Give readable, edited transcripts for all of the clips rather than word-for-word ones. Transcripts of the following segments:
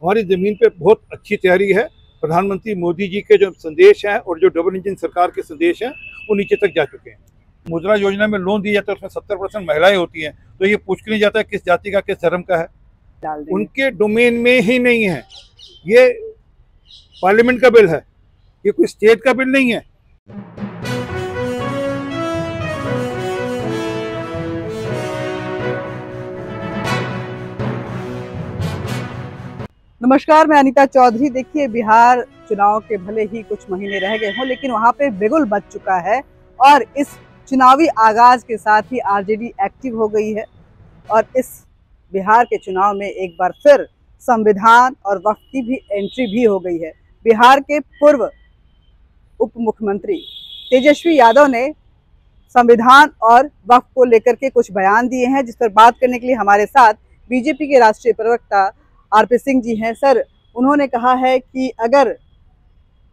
हमारी ज़मीन पे बहुत अच्छी तैयारी है। प्रधानमंत्री मोदी जी के जो संदेश हैं और जो डबल इंजन सरकार के संदेश हैं वो नीचे तक जा चुके हैं। मुद्रा योजना में लोन दिया जाता है, उसमें 70% महिलाएं होती हैं, तो ये पूछ के नहीं जाता किस जाति का किस धर्म का है। उनके डोमेन में ही नहीं है। ये पार्लियामेंट का बिल है, ये कोई स्टेट का बिल नहीं है। नमस्कार, मैं अनीता चौधरी। देखिए, बिहार चुनाव के भले ही कुछ महीने रह गए हों, लेकिन वहां पे बिगुल बज चुका है और इस चुनावी आगाज के साथ ही आरजेडी एक्टिव हो गई है। और इस बिहार के चुनाव में एक बार फिर संविधान और वक्फ की भी एंट्री भी हो गई है। बिहार के पूर्व उप मुख्यमंत्री तेजस्वी यादव ने संविधान और वक्फ को लेकर के कुछ बयान दिए हैं, जिस पर बात करने के लिए हमारे साथ बीजेपी के राष्ट्रीय प्रवक्ता आरपी सिंह जी हैं। सर, उन्होंने कहा है कि अगर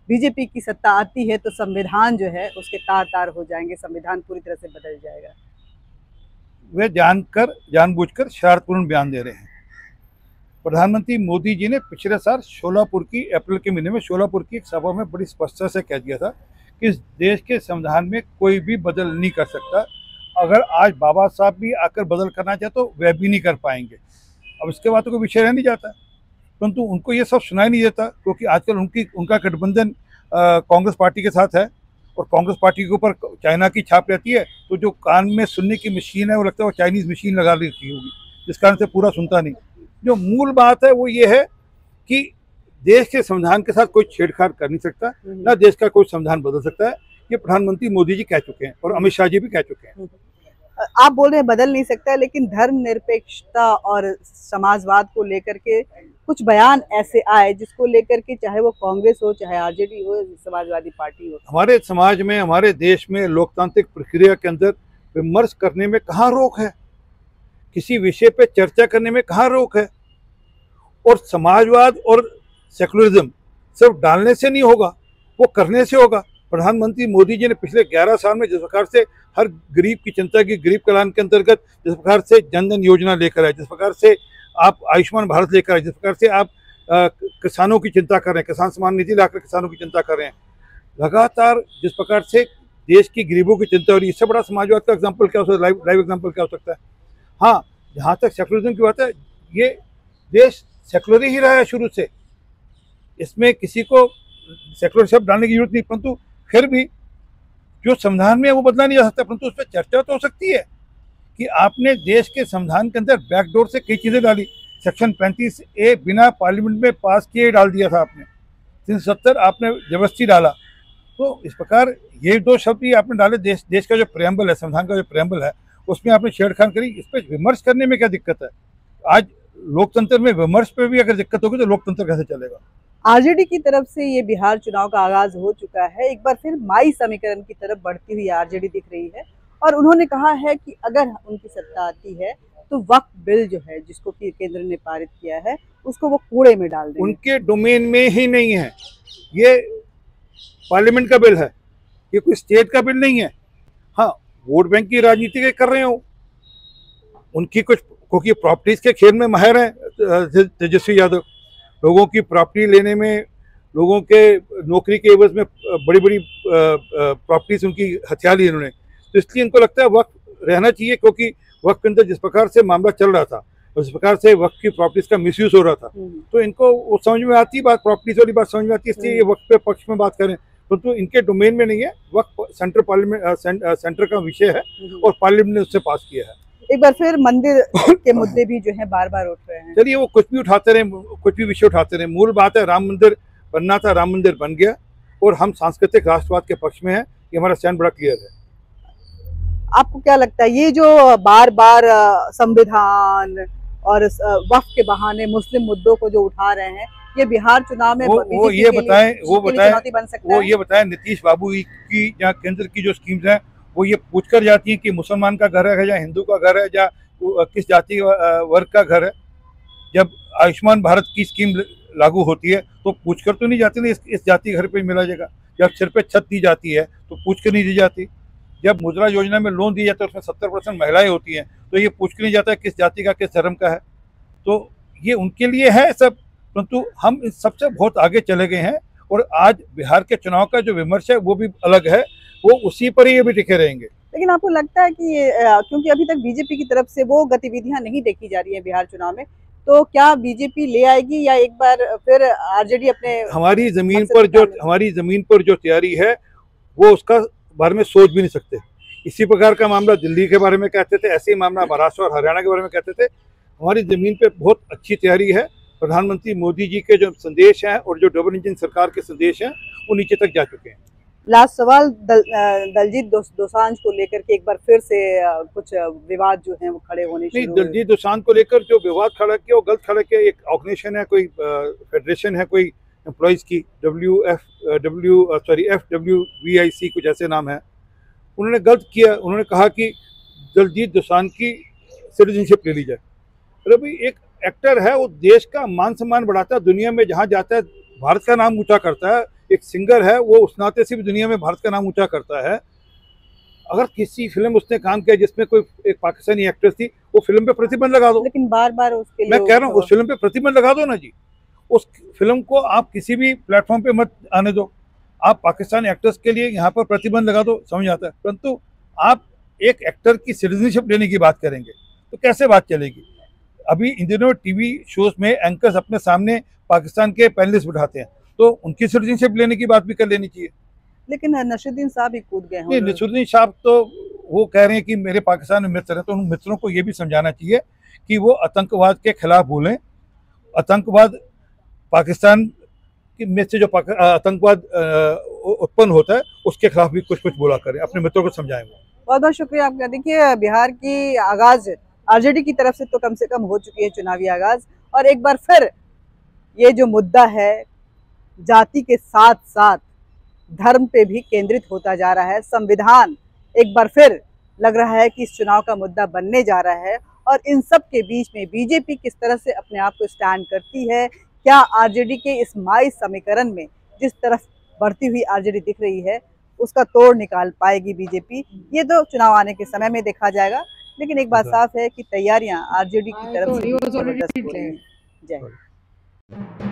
बीजेपी की सत्ता आती है तो संविधान जो है उसके तार तार हो जाएंगे, संविधान पूरी तरह से बदल जाएगा। वे जानबूझकर शरारतपूर्ण बयान दे रहे हैं। प्रधानमंत्री मोदी जी ने पिछले साल अप्रैल के महीने में शोलापुर की एक सभा में बड़ी स्पष्टता से कह दिया था कि इस देश के संविधान में कोई भी बदल नहीं कर सकता। अगर आज बाबा साहब भी आकर बदल करना चाहे तो वह भी नहीं कर पाएंगे। अब इसके बाद तो कोई विषय रह नहीं जाता, परंतु उनको ये सब सुनाई नहीं देता, क्योंकि आजकल उनका गठबंधन कांग्रेस पार्टी के साथ है और कांग्रेस पार्टी के ऊपर चाइना की छाप रहती है। तो जो कान में सुनने की मशीन है वो लगता है वो चाइनीज़ मशीन लगा रखी होगी, जिस कारण से पूरा सुनता नहीं। जो मूल बात है वो ये है कि देश के संविधान के साथ कोई छेड़छाड़ कर नहीं सकता, ना देश का कोई संविधान बदल सकता है। ये प्रधानमंत्री मोदी जी कह चुके हैं और अमित शाह जी भी कह चुके हैं। आप बोल रहे हैं बदल नहीं सकता है, लेकिन धर्मनिरपेक्षता और समाजवाद को लेकर के कुछ बयान ऐसे आए जिसको लेकर के चाहे वो कांग्रेस हो, चाहे आरजेडी हो, समाजवादी पार्टी हो। हमारे समाज में, हमारे देश में लोकतांत्रिक प्रक्रिया के अंदर विमर्श करने में कहाँ रोक है, किसी विषय पे चर्चा करने में कहाँ रोक है। और समाजवाद और सेकुलरिज्म सिर्फ डालने से नहीं होगा, वो करने से होगा। प्रधानमंत्री मोदी जी ने पिछले 11 साल में जिस प्रकार से हर गरीब की चिंता की, गरीब कल्याण के अंतर्गत जिस प्रकार से जन धन योजना लेकर आए, जिस प्रकार से आप आयुष्मान भारत लेकर आए, जिस प्रकार से आप किसानों की चिंता कर रहे हैं, किसान सम्मान निधि लाकर किसानों की चिंता कर रहे हैं, लगातार जिस प्रकार से देश की गरीबों की चिंता हो रही है, इससे बड़ा समाजवाद का एग्जाम्पल क्या हो सकता है, लाइव एग्जाम्पल क्या हो सकता है। हाँ, जहाँ तक सेकुलरिज्म की बात है, ये देश सेकुलर ही रहा है शुरू से, इसमें किसी को सेकुलर शब्द डालने की जरूरत नहीं, परंतु फिर भी जो संविधान में है वो बदला नहीं जा सकता। परंतु उस पर चर्चा तो हो सकती है कि आपने देश के संविधान के अंदर बैकडोर से कई चीज़ें डाली। सेक्शन 35A बिना पार्लियामेंट में पास किए डाल दिया था आपने, 370 आपने जबरदस्ती डाला। तो इस प्रकार ये दो शब्द ही आपने डाले। देश का जो प्रेम्बल है, संविधान का जो प्रेम्बल है, उसमें आपने छेड़खानी करी। इस पर विमर्श करने में क्या दिक्कत है? आज लोकतंत्र में विमर्श पे भी अगर दिक्कत होगी तो लोकतंत्र कैसे चलेगा? आरजेडी की तरफ से ये बिहार चुनाव का आगाज हो चुका है। एक बार फिर माई समीकरण की तरफ बढ़ती हुई आरजेडी दिख रही है और उन्होंने कहा है कि अगर उनकी सत्ता आती है तो वक्फ बिल जो है, जिसको कि केंद्र ने पारित किया है, उसको वो कूड़े में डाल देंगे। उनके डोमेन में ही नहीं है। ये पार्लियामेंट का बिल है, ये कोई स्टेट का बिल नहीं है। हाँ, वोट बैंक की राजनीति कर रहे हो उनकी कुछ, क्योंकि प्रॉपर्टीज के खेल में माहिर है तेजस्वी यादव। लोगों की प्रॉपर्टी लेने में, लोगों के नौकरी के एवज में बड़ी बड़ी प्रॉपर्टीज उनकी हथिया ली इन्होंने। तो इसलिए इनको लगता है वक्त रहना चाहिए, क्योंकि वक्त के अंदर जिस प्रकार से मामला चल रहा था, उस प्रकार से वक्त की प्रॉपर्टीज का मिसयूज हो रहा था, तो इनको वो समझ में आती बात, प्रॉपर्टीज वाली बात समझ में आती है, इसलिए ये वक्त पे पक्ष में बात करें। तो इनके डोमेन में नहीं है। वक्त सेंटर का विषय है और पार्लियामेंट ने उससे पास किया है। एक बार फिर मंदिर के मुद्दे भी जो है बार बार उठ रहे हैं। चलिए, वो कुछ भी उठाते रहे, कुछ भी विषय उठाते रहे। मूल बात है, राम मंदिर बनना था, राम मंदिर बन गया और हम सांस्कृतिक राष्ट्रवाद के पक्ष में हैं। ये हमारा स्टैंड बड़ा क्लियर है। आपको क्या लगता है, ये जो बार बार संविधान और वक्फ के बहाने मुस्लिम मुद्दों को जो उठा रहे हैं, ये बिहार चुनाव में वो ये बताएं नीतीश बाबू की या केंद्र की जो स्कीम्स हैं वो ये पूछ कर जाती हैं कि मुसलमान का घर है या हिंदू का घर है या किस जाति वर्ग का घर है। जब आयुष्मान भारत की स्कीम लागू होती है तो पूछ कर तो नहीं जाती ना इस जाति घर पे मिला जाएगा। जब सिर पे छत दी जाती है तो पूछ कर नहीं दी जाती। जब मुद्रा योजना में लोन दिया जाता है उसमें 70% महिलाएं होती हैं, तो ये पूछ के नहीं जाता है किस जाति का किस धर्म का है। तो ये उनके लिए है सब, परंतु हम इस सबसे बहुत आगे चले गए हैं और आज बिहार के चुनाव का जो विमर्श है वो भी अलग है, वो उसी पर ही ये भी टिके रहेंगे। लेकिन आपको लगता है कि ये क्योंकि अभी तक बीजेपी की तरफ से वो गतिविधियां नहीं देखी जा रही है बिहार चुनाव में, तो क्या बीजेपी ले आएगी या एक बार फिर आरजेडी अपने हमारी जमीन पर जो तैयारी है वो उसका बारे में सोच भी नहीं सकते। इसी प्रकार का मामला दिल्ली के बारे में कहते थे, ऐसे ही मामला महाराष्ट्र और हरियाणा के बारे में कहते थे। हमारी जमीन पे बहुत अच्छी तैयारी है। प्रधानमंत्री मोदी जी के जो संदेश हैं और जो डबल इंजन सरकार के संदेश हैं वो नीचे तक जा चुके हैं। लास्ट सवाल दलजीत दोसांझ को लेकर के एक बार फिर से कुछ विवाद जो है वो खड़े होने शुरू हुए। दलजीत दोसांझ को लेकर जो विवाद खड़ा किया वो गलत खड़ा किया। एक ऑर्गेनाइजेशन है, कोई फेडरेशन है, कोई एम्प्लॉयज़ की, FWVIC कुछ ऐसे नाम है, उन्होंने गलत किया। उन्होंने कहा कि दलजीत दोसांझ की सिटीजनशिप ले ली जाए। अरे भाई, एक एक्टर है, वो देश का मान सम्मान बढ़ाता है, दुनिया में जहाँ जाता है भारत का नाम ऊंचा करता है। एक सिंगर है, वो उस नाते से भी दुनिया में भारत का नाम ऊंचा करता है। अगर किसी फिल्म उसने काम किया जिसमें कोई एक पाकिस्तानी एक्ट्रेस थी, वो फिल्म पे प्रतिबंध लगा दो। लेकिन बार बार उसके लिए मैं कह रहा हूँ उस फिल्म पे प्रतिबंध लगा दो ना जी। उस फिल्म को आप किसी भी प्लेटफॉर्म पे मत आने दो। आप पाकिस्तानी एक्टर्स के लिए यहाँ पर प्रतिबंध लगा दो, समझ आता है। परंतु आप एक एक्टर की सिटीजनशिप लेने की बात करेंगे तो कैसे बात चलेगी। अभी इन दिनों टीवी शोज में एंकर्स अपने सामने पाकिस्तान के पैनलिस्ट बिठाते हैं, तो उनकी सिटीजनशिप लेने की बात भी कर लेनी चाहिए। लेकिन नसरुद्दीन साहब ही कूद गए। नहीं, नसरुद्दीन साहब तो वो कह रहे हैं कि मेरे पाकिस्तान में मित्र हैं, तो उन मित्रों को ये भी समझाना चाहिए कि वो आतंकवाद के खिलाफ बोलें। आतंकवाद पाकिस्तान में से जो आतंकवाद उत्पन्न होता है उसके खिलाफ भी कुछ बोला करें, अपने मित्रों को समझाएं। बहुत बहुत शुक्रिया आपका। देखिए, बिहार की आगाज आरजेडी की तरफ से तो कम से कम हो चुकी है चुनावी आगाज, और एक बार फिर ये जो मुद्दा है जाति के साथ साथ धर्म पे भी केंद्रित होता जा रहा है। संविधान एक बार फिर लग रहा है कि इस चुनाव का मुद्दा बनने जा रहा है, और इन सब के बीच में बीजेपी किस तरह से अपने आप को स्टैंड करती है। क्या आरजेडी के इस माई समीकरण में जिस तरफ बढ़ती हुई आरजेडी दिख रही है उसका तोड़ निकाल पाएगी बीजेपी, ये तो चुनाव आने के समय में देखा जाएगा। लेकिन एक बात साफ है कि तैयारियां आरजेडी की तरफ से जबरदस्त हो रही हैं। जय हिंद।